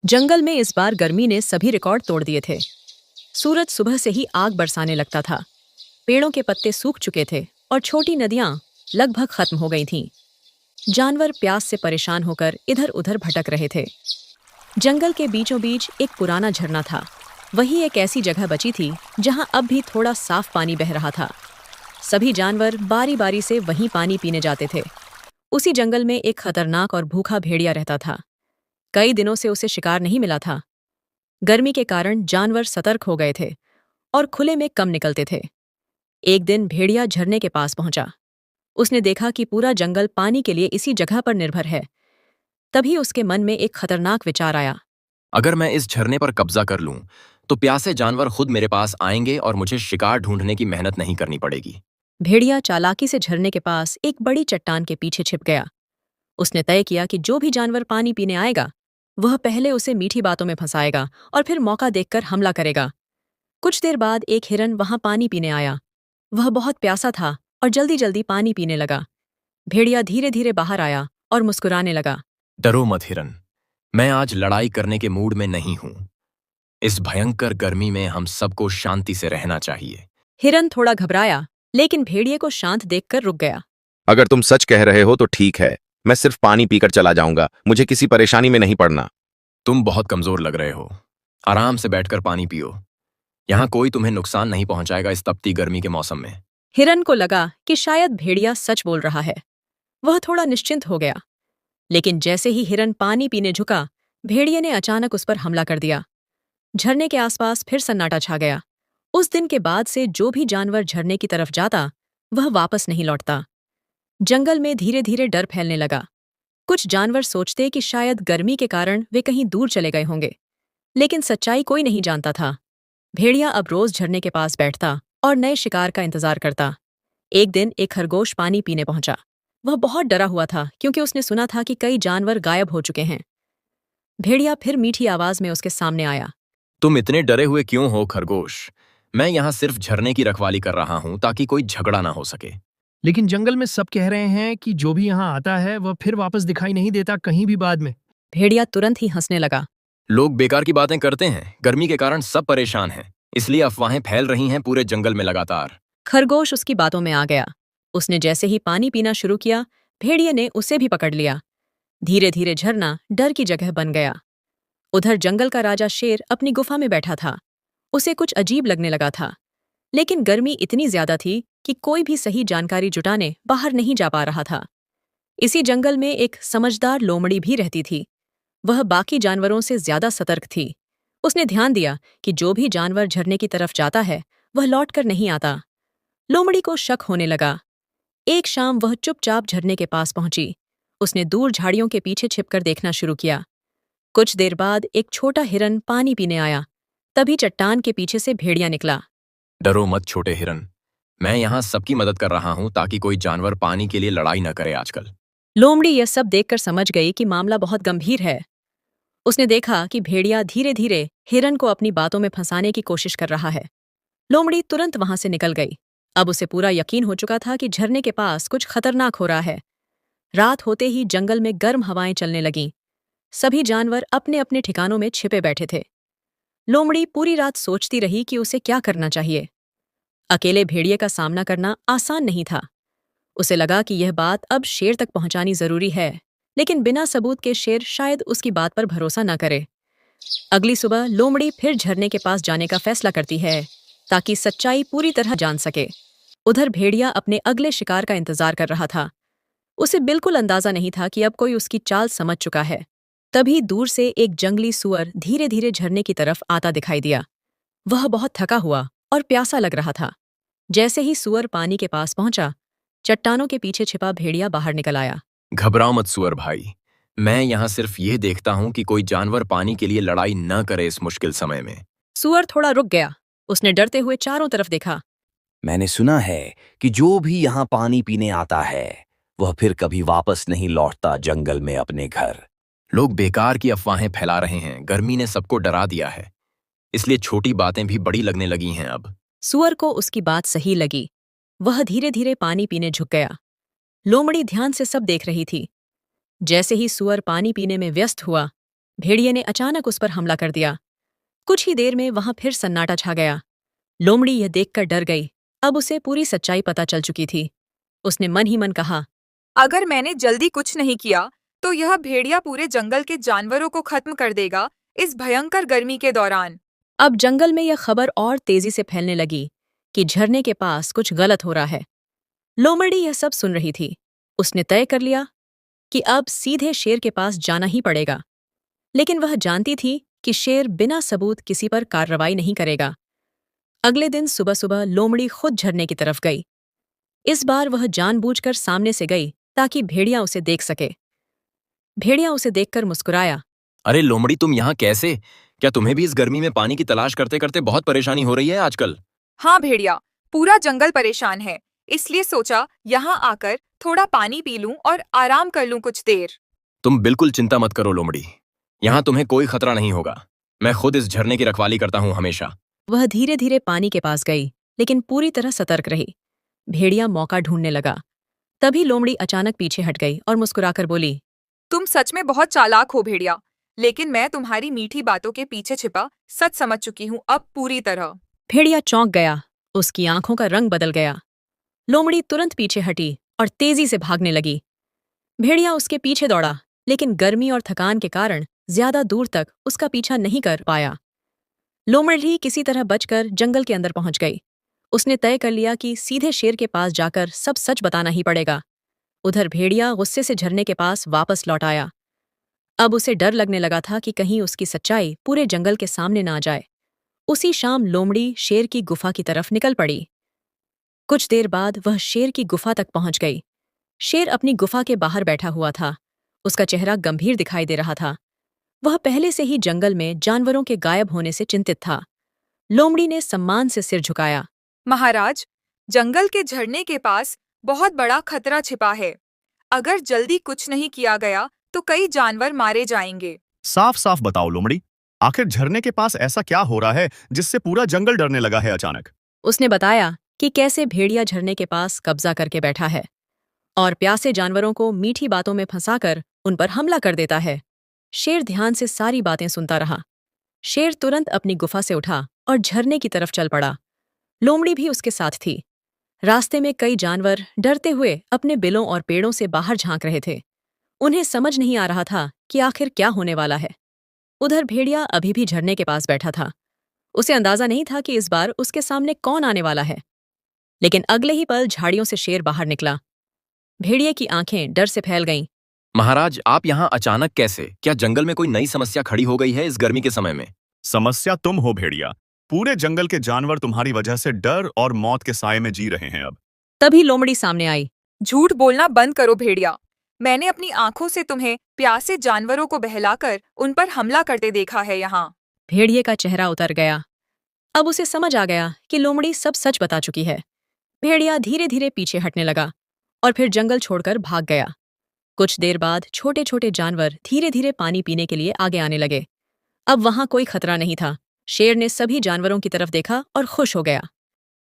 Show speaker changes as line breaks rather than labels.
जंगल में इस बार गर्मी ने सभी रिकॉर्ड तोड़ दिए थे। सूरज सुबह से ही आग बरसाने लगता था। पेड़ों के पत्ते सूख चुके थे और छोटी नदियां लगभग खत्म हो गई थीं। जानवर प्यास से परेशान होकर इधर उधर भटक रहे थे। जंगल के बीचों बीच एक पुराना झरना था। वही एक ऐसी जगह बची थी जहां अब भी थोड़ा साफ पानी बह रहा था। सभी जानवर बारी बारी से वहीं पानी पीने जाते थे। उसी जंगल में एक खतरनाक और भूखा भेड़िया रहता था। कई दिनों से उसे शिकार नहीं मिला था। गर्मी के कारण जानवर सतर्क हो गए थे और खुले में कम निकलते थे। एक दिन भेड़िया झरने के पास पहुंचा। उसने देखा कि पूरा जंगल पानी के लिए इसी जगह पर निर्भर है। तभी उसके मन में एक खतरनाक विचार आया।
अगर मैं इस झरने पर कब्जा कर लूं, तो प्यासे जानवर खुद मेरे पास आएंगे और मुझे शिकार ढूंढने की मेहनत नहीं करनी पड़ेगी।
भेड़िया चालाकी से झरने के पास एक बड़ी चट्टान के पीछे छिप गया। उसने तय किया कि जो भी जानवर पानी पीने आएगा, वह पहले उसे मीठी बातों में फंसाएगा और फिर मौका देखकर हमला करेगा। कुछ देर बाद एक हिरन वहां पानी पीने आया। वह बहुत प्यासा था और जल्दी जल्दी पानी पीने लगा। भेड़िया धीरे धीरे बाहर आया और मुस्कुराने लगा।
डरो मत हिरन, मैं आज लड़ाई करने के मूड में नहीं हूं। इस भयंकर गर्मी में हम सबको शांति से रहना चाहिए।
हिरन थोड़ा घबराया, लेकिन भेड़िए को शांत देखकर रुक गया।
अगर तुम सच कह रहे हो तो ठीक है, मैं सिर्फ पानी पीकर चला जाऊंगा, मुझे किसी परेशानी में नहीं पड़ना।
तुम बहुत कमजोर लग रहे हो। आराम से बैठकर पानी पियो। यहाँ कोई तुम्हें नुकसान नहीं पहुंचाएगा इस तपती गर्मी के मौसम में।
हिरन को लगा कि शायद भेड़िया सच बोल रहा है। वह थोड़ा निश्चिंत हो गया। लेकिन जैसे ही हिरन पानी पीने झुका, भेड़िए ने अचानक उस पर हमला कर दिया। झरने के आसपास फिर सन्नाटा छा गया। उस दिन के बाद से जो भी जानवर झरने की तरफ जाता, वह वापस नहीं लौटता। जंगल में धीरे धीरे डर फैलने लगा। कुछ जानवर सोचते कि शायद गर्मी के कारण वे कहीं दूर चले गए होंगे, लेकिन सच्चाई कोई नहीं जानता था। भेड़िया अब रोज झरने के पास बैठता और नए शिकार का इंतजार करता। एक दिन एक खरगोश पानी पीने पहुंचा। वह बहुत डरा हुआ था क्योंकि उसने सुना था कि कई जानवर गायब हो चुके हैं। भेड़िया फिर मीठी आवाज में उसके सामने आया।
तुम इतने डरे हुए क्यों हो खरगोश? मैं यहाँ सिर्फ झरने की रखवाली कर रहा हूँ ताकि कोई झगड़ा ना हो सके।
लेकिन जंगल में सब कह रहे हैं कि जो भी यहाँ आता है वह फिर वापस दिखाई नहीं देता कहीं भी बाद में।
भेड़िया तुरंत ही हंसने लगा।
लोग बेकार की बातें करते हैं। गर्मी के कारण सब परेशान हैं, इसलिए अफवाहें फैल रही हैं पूरे जंगल में लगातार।
खरगोश उसकी बातों में आ गया। उसने जैसे ही पानी पीना शुरू किया, भेड़िए ने उसे भी पकड़ लिया। धीरे धीरे झरना डर की जगह बन गया। उधर जंगल का राजा शेर अपनी गुफा में बैठा था। उसे कुछ अजीब लगने लगा था, लेकिन गर्मी इतनी ज्यादा थी कि कोई भी सही जानकारी जुटाने बाहर नहीं जा पा रहा था। इसी जंगल में एक समझदार लोमड़ी भी रहती थी। वह बाकी जानवरों से ज्यादा सतर्क थी। उसने ध्यान दिया कि जो भी जानवर झरने की तरफ जाता है, वह लौटकर नहीं आता। लोमड़ी को शक होने लगा। एक शाम वह चुपचाप झरने के पास पहुंची। उसने दूर झाड़ियों के पीछे छिपकर देखना शुरू किया। कुछ देर बाद एक छोटा हिरन पानी पीने आया। तभी चट्टान के पीछे से भेड़िया निकला।
डरो मत छोटे हिरन, मैं यहाँ सबकी मदद कर रहा हूँ ताकि कोई जानवर पानी के लिए लड़ाई न करे आजकल।
लोमड़ी यह सब देखकर समझ गई कि मामला बहुत गंभीर है। उसने देखा कि भेड़िया धीरे धीरे हिरन को अपनी बातों में फंसाने की कोशिश कर रहा है। लोमड़ी तुरंत वहां से निकल गई। अब उसे पूरा यकीन हो चुका था कि झरने के पास कुछ खतरनाक हो रहा है। रात होते ही जंगल में गर्म हवाएं चलने लगीं। सभी जानवर अपने अपने ठिकानों में छिपे बैठे थे। लोमड़ी पूरी रात सोचती रही कि उसे क्या करना चाहिए। अकेले भेड़िए का सामना करना आसान नहीं था। उसे लगा कि यह बात अब शेर तक पहुंचानी जरूरी है, लेकिन बिना सबूत के शेर शायद उसकी बात पर भरोसा न करे। अगली सुबह लोमड़ी फिर झरने के पास जाने का फैसला करती है ताकि सच्चाई पूरी तरह जान सके। उधर भेड़िया अपने अगले शिकार का इंतजार कर रहा था। उसे बिल्कुल अंदाजा नहीं था कि अब कोई उसकी चाल समझ चुका है। तभी दूर से एक जंगली सूअर धीरे धीरे झरने की तरफ आता दिखाई दिया। वह बहुत थका हुआ और प्यासा लग रहा था। जैसे ही सूअर पानी के पास पहुंचा, चट्टानों के पीछे छिपा भेड़िया बाहर निकल आया।
घबराओ मत सुअर भाई, मैं यहाँ सिर्फ ये देखता हूँ कि कोई जानवर पानी के लिए लड़ाई न करे इस मुश्किल समय में।
सूअर थोड़ा रुक गया। उसने डरते हुए चारों तरफ देखा।
मैंने सुना है कि जो भी यहाँ पानी पीने आता है वह फिर कभी वापस नहीं लौटता जंगल में अपने घर।
लोग बेकार की अफवाहें फैला रहे हैं। गर्मी ने सबको डरा दिया है, इसलिए छोटी बातें भी बड़ी लगने लगी हैं अब।
सूअर को उसकी बात सही लगी। वह धीरे धीरे पानी पीने झुक गया। लोमड़ी ध्यान से सब देख रही थी। जैसे ही सूअर पानी पीने में व्यस्त हुआ, भेड़िए ने अचानक उस पर हमला कर दिया। कुछ ही देर में वहां फिर सन्नाटा छा गया। लोमड़ी यह देखकर डर गई। अब उसे पूरी सच्चाई पता चल चुकी थी। उसने मन ही मन कहा,
अगर मैंने जल्दी कुछ नहीं किया तो यह भेड़िया पूरे जंगल के जानवरों को खत्म कर देगा इस भयंकर गर्मी के दौरान।
अब जंगल में यह खबर और तेजी से फैलने लगी कि झरने के पास कुछ गलत हो रहा है। लोमड़ी यह सब सुन रही थी। उसने तय कर लिया कि अब सीधे शेर के पास जाना ही पड़ेगा। लेकिन वह जानती थी कि शेर बिना सबूत किसी पर कार्रवाई नहीं करेगा। अगले दिन सुबह सुबह लोमड़ी खुद झरने की तरफ गई। इस बार वह जानबूझकर सामने से गई ताकि भेड़िया उसे देख सके। भेड़िया उसे देखकर मुस्कुराया।
अरे लोमड़ी, तुम यहाँ कैसे? क्या तुम्हें भी इस गर्मी में पानी की तलाश करते करते बहुत परेशानी हो रही है आजकल?
हाँ भेड़िया, पूरा जंगल परेशान है, इसलिए सोचा यहाँ आकर थोड़ा पानी पी लूं और आराम कर लूं कुछ देर।
तुम बिल्कुल चिंता मत करो लोमड़ी, यहाँ तुम्हें कोई खतरा नहीं होगा। मैं खुद इस झरने की रखवाली करता हूँ हमेशा।
वह धीरे धीरे पानी के पास गई, लेकिन पूरी तरह सतर्क रही। भेड़िया मौका ढूंढने लगा। तभी लोमड़ी अचानक पीछे हट गई और मुस्कुराकर बोली,
तुम सच में बहुत चालाक हो भेड़िया, लेकिन मैं तुम्हारी मीठी बातों के पीछे छिपा सच समझ चुकी हूँ अब पूरी तरह।
भेड़िया चौंक गया। उसकी आंखों का रंग बदल गया। लोमड़ी तुरंत पीछे हटी और तेजी से भागने लगी। भेड़िया उसके पीछे दौड़ा, लेकिन गर्मी और थकान के कारण ज्यादा दूर तक उसका पीछा नहीं कर पाया। लोमड़ी किसी तरह बचकर जंगल के अंदर पहुंच गई। उसने तय कर लिया कि सीधे शेर के पास जाकर सब सच बताना ही पड़ेगा। उधर भेड़िया गुस्से से झरने के पास वापस लौट आया। अब उसे डर लगने लगा था कि कहीं उसकी सच्चाई पूरे जंगल के सामने ना आ जाए। उसी शाम लोमड़ी शेर की गुफा की तरफ निकल पड़ी। कुछ देर बाद वह शेर की गुफा तक पहुंच गई। शेर अपनी गुफा के बाहर बैठा हुआ था। उसका चेहरा गंभीर दिखाई दे रहा था। वह पहले से ही जंगल में जानवरों के गायब होने से चिंतित था। लोमड़ी ने सम्मान से सिर झुकाया।
महाराज, जंगल के झरने के पास बहुत बड़ा खतरा छिपा है। अगर जल्दी कुछ नहीं किया गया तो कई जानवर मारे जाएंगे।
साफ साफ बताओ लोमड़ी, आखिर झरने के पास ऐसा क्या हो रहा है जिससे पूरा जंगल डरने लगा है अचानक?
उसने बताया कि कैसे भेड़िया झरने के पास कब्जा करके बैठा है और प्यासे जानवरों को मीठी बातों में फंसाकर उन पर हमला कर देता है। शेर ध्यान से सारी बातें सुनता रहा। शेर तुरंत अपनी गुफा से उठा और झरने की तरफ चल पड़ा। लोमड़ी भी उसके साथ थी। रास्ते में कई जानवर डरते हुए अपने बिलों और पेड़ों से बाहर झांक रहे थे। उन्हें समझ नहीं आ रहा था कि आखिर क्या होने वाला है। उधर भेड़िया अभी भी झरने के पास बैठा था। उसे अंदाजा नहीं था कि इस बार उसके सामने कौन आने वाला है। लेकिन अगले ही पल झाड़ियों से शेर बाहर निकला। भेड़िए की आंखें डर से फैल गईं।
महाराज, आप यहाँ अचानक कैसे? क्या जंगल में कोई नई समस्या खड़ी हो गई है इस गर्मी के समय में?
समस्या तुम हो भेड़िया। पूरे जंगल के जानवर तुम्हारी वजह से डर और मौत के साए में जी रहे हैं अब।
तभी लोमड़ी सामने आई।
झूठ बोलना बंद करो भेड़िया। मैंने अपनी आंखों से तुम्हें प्यासे जानवरों को बहलाकर उन पर हमला करते देखा है यहाँ।
भेड़िए का चेहरा उतर गया। अब उसे समझ आ गया कि लोमड़ी सब सच बता चुकी है। भेड़िया धीरे धीरे पीछे हटने लगा और फिर जंगल छोड़कर भाग गया। कुछ देर बाद छोटे छोटे जानवर धीरे धीरे पानी पीने के लिए आगे आने लगे। अब वहां कोई खतरा नहीं था। शेर ने सभी जानवरों की तरफ देखा और खुश हो गया।